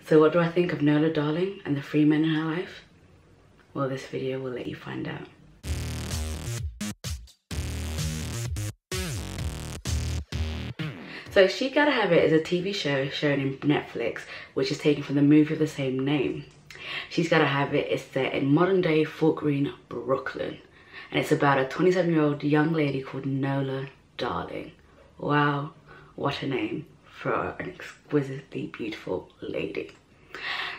So what do I think of Nola Darling and the 3 men in her life? Well, this video will let you find out. So She Gotta Have It is a TV show shown in Netflix, which is taken from the movie of the same name. She's Gotta Have It is set in modern day Fort Greene, Brooklyn. And it's about a 27-year-old young lady called Nola Darling. Wow, what a name for an exquisitely beautiful lady.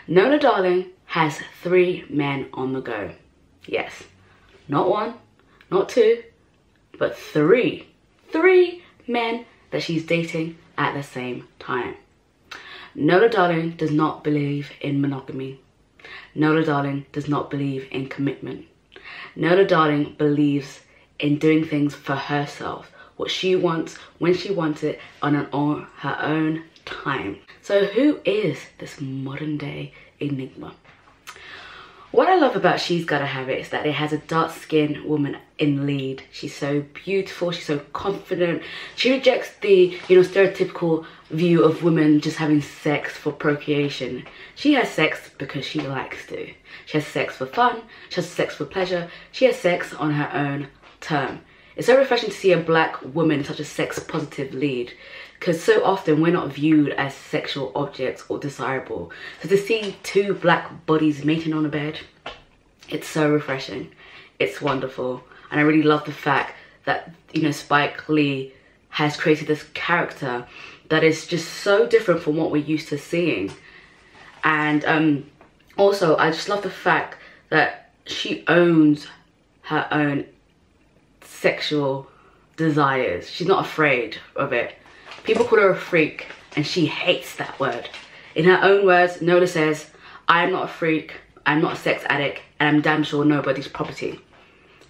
Nola Darling has 3 men on the go. Yes, not 1, not 2, but 3. 3 men that she's dating at the same time. Nola Darling does not believe in monogamy. Nola Darling does not believe in commitment. Nola Darling believes in doing things for herself, what she wants, when she wants it, on her own time. So who is this modern day enigma? What I love about She's Gotta Have It is that it has a dark-skinned woman in lead. She's so beautiful, she's so confident. She rejects the, stereotypical view of women just having sex for procreation. She has sex because she likes to. She has sex for fun, she has sex for pleasure, she has sex on her own term. It's so refreshing to see a black woman in such a sex-positive lead, because so often we're not viewed as sexual objects or desirable. So to see 2 black bodies mating on a bed, it's so refreshing. It's wonderful. And I really love the fact that, Spike Lee has created this character that is just so different from what we're used to seeing. And also, I just love the fact that she owns her own sexual desires. She's not afraid of it. People call her a freak and she hates that word. In her own words, Nola says, "I'm not a freak, I'm not a sex addict, and I'm damn sure nobody's property."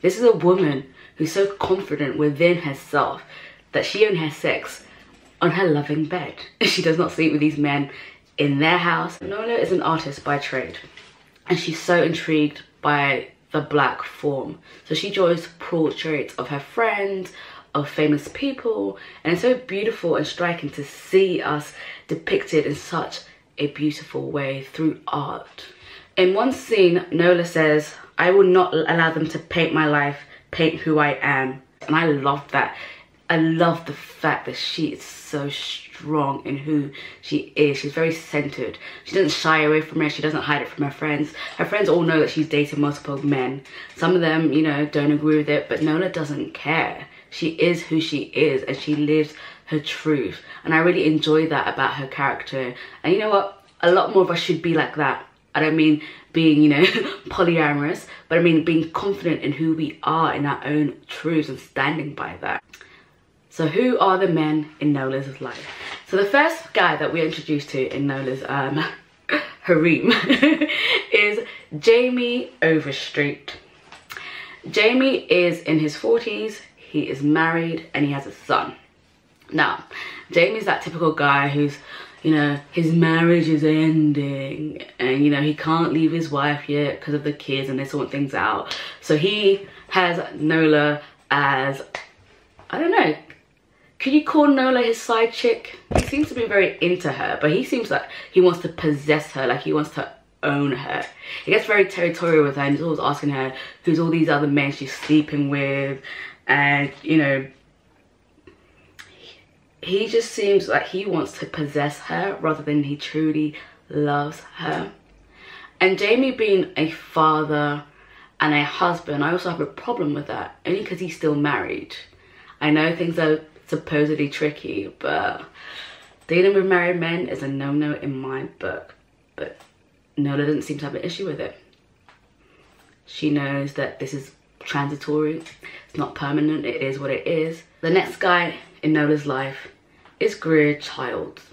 This is a woman who's so confident within herself that she only has sex on her loving bed. She does not sleep with these men in their house. Nola is an artist by trade, and she's so intrigued by the black form. So she draws portraits of her friends, of famous people, and it's so beautiful and striking to see us depicted in such a beautiful way through art. In one scene, Nola says, "I will not allow them to paint my life, paint who I am." And I love that. I love the fact that she is so strong in who she is. She's very centered. She doesn't shy away from it. She doesn't hide it from her friends. Her friends all know that she's dating multiple men. Some of them, don't agree with it, but Nola doesn't care. She is who she is, and she lives her truth. And I really enjoy that about her character. And you know what? A lot more of us should be like that. I don't mean being, polyamorous, but I mean being confident in who we are, in our own truths, and standing by that. So who are the men in Nola's life? So the first guy that we're introduced to in Nola's harem is Jamie Overstreet. Jamie is in his 40s. He is married and he has a son. Now, Jamie's that typical guy who's, his marriage is ending and, he can't leave his wife yet because of the kids and they sort things out. So he has Nola as, I don't know, could you call Nola his side chick? He seems to be very into her, but he seems like he wants to possess her, like he wants to own her. He gets very territorial with her and he's always asking her who's all these other men she's sleeping with. And he just seems like he wants to possess her rather than he truly loves her. And Jamie being a father and a husband, I also have a problem with that, only because he's still married. I know things are supposedly tricky, but dealing with married men is a no-no in my book. But Nola doesn't seem to have an issue with it. She knows that this is transitory, it's not permanent, it is what it is. The next guy in Nola's life is Greer Childs.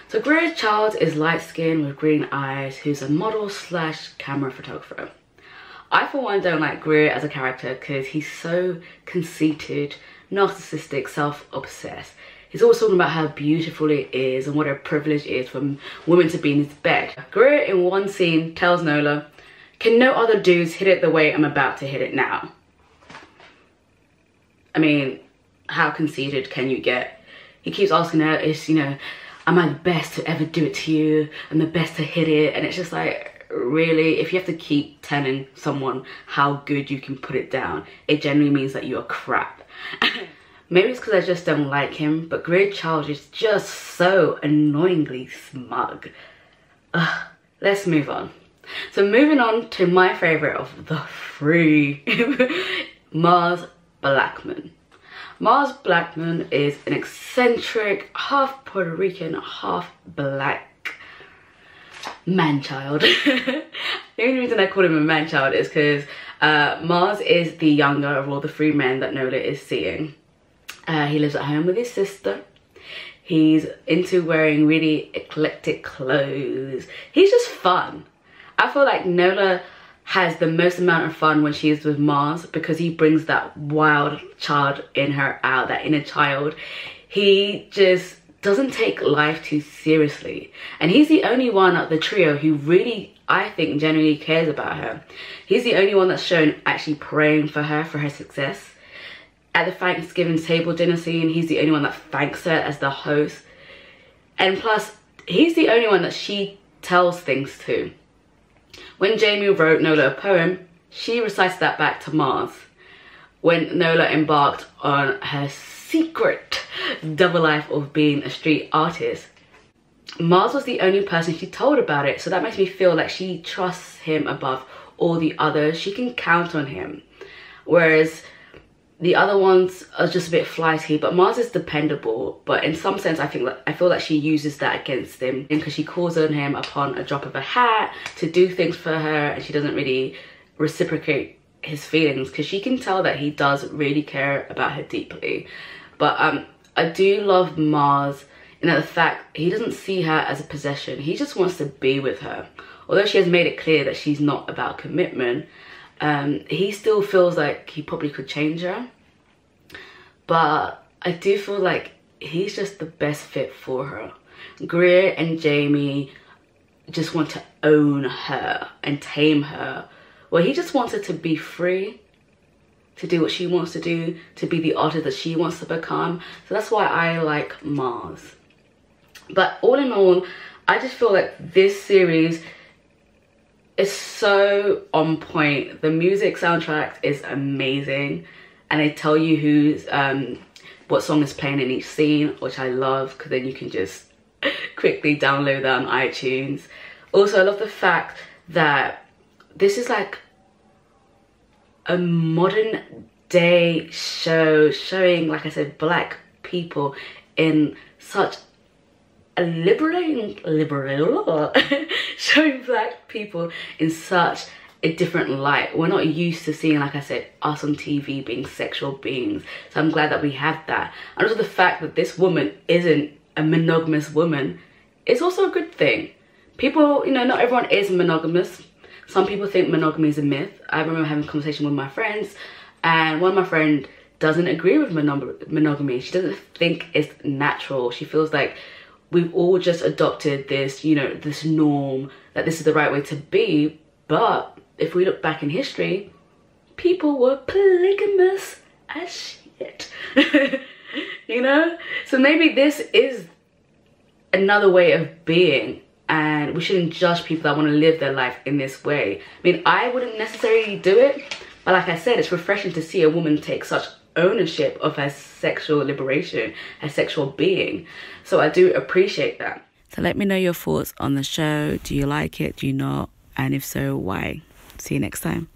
So Greer Childs is light-skinned with green eyes, who's a model slash camera photographer. I for one don't like Greer as a character because he's so conceited, narcissistic, self-obsessed. He's always talking about how beautiful it is and what a privilege it is for women to be in his bed. Greer in one scene tells Nola, "Can no other dudes hit it the way I'm about to hit it now?" I mean, how conceited can you get? He keeps asking her, am I the best to ever do it to you? I'm the best to hit it. And it's just like, really, if you have to keep telling someone how good you can put it down, it generally means that you're crap. Maybe it's because I just don't like him, but Greer Childs is just so annoyingly smug. Ugh, let's move on. So moving on to my favourite of the three, Mars Blackmon. Mars Blackmon is an eccentric, half Puerto Rican, half black man-child. The only reason I call him a man-child is because Mars is the younger of all the three men that Nola is seeing. He lives at home with his sister. He's into wearing really eclectic clothes. He's just fun. I feel like Nola has the most amount of fun when she is with Mars because he brings that wild child in her out, that inner child. He just doesn't take life too seriously. And he's the only one of the trio who really, I think, genuinely cares about her. He's the only one that's shown actually praying for her success. At the Thanksgiving table dinner scene, he's the only one that thanks her as the host. And plus, he's the only one that she tells things to. When Jamie wrote Nola a poem, she recites that back to Mars. When Nola embarked on her secret double life of being a street artist, Mars was the only person she told about it. So that makes me feel like she trusts him above all the others. She can count on him. Whereas the other ones are just a bit flighty, but Mars is dependable. But in some sense, I feel like she uses that against him because she calls on him upon a drop of a hat to do things for her, and she doesn't really reciprocate his feelings because she can tell that he does really care about her deeply. But I do love Mars in the fact he doesn't see her as a possession. He just wants to be with her. Although she has made it clear that she's not about commitment, he still feels like he probably could change her. But I do feel like he's just the best fit for her. Greer and Jamie just want to own her and tame her. Well, he just wants her to be free, to do what she wants to do, to be the artist that she wants to become. So that's why I like Mars. But all in all, I just feel like this series is so on point. The music soundtrack is amazing, and they tell you who's what song is playing in each scene, which I love because then you can just quickly download that on iTunes. Also, I love the fact that this is like a modern day show showing, like I said, black people in such a showing black people in such a different light. We're not used to seeing, like I said, us on TV being sexual beings. So I'm glad that we have that. And also the fact that this woman isn't a monogamous woman is also a good thing. People, you know, not everyone is monogamous. Some people think monogamy is a myth. I remember having a conversation with my friends, and one of my friends doesn't agree with monogamy. She doesn't think it's natural. She feels like we've all just adopted this, you know, this norm, that this is the right way to be. But if we look back in history, people were polygamous as shit. You know? So maybe this is another way of being, and we shouldn't judge people that want to live their life in this way. I mean, I wouldn't necessarily do it, but like I said, it's refreshing to see a woman take such ownership of her sexual liberation, her sexual being. So I do appreciate that. So let me know your thoughts on the show. Do you like it? Do you not? And if so, why? See you next time.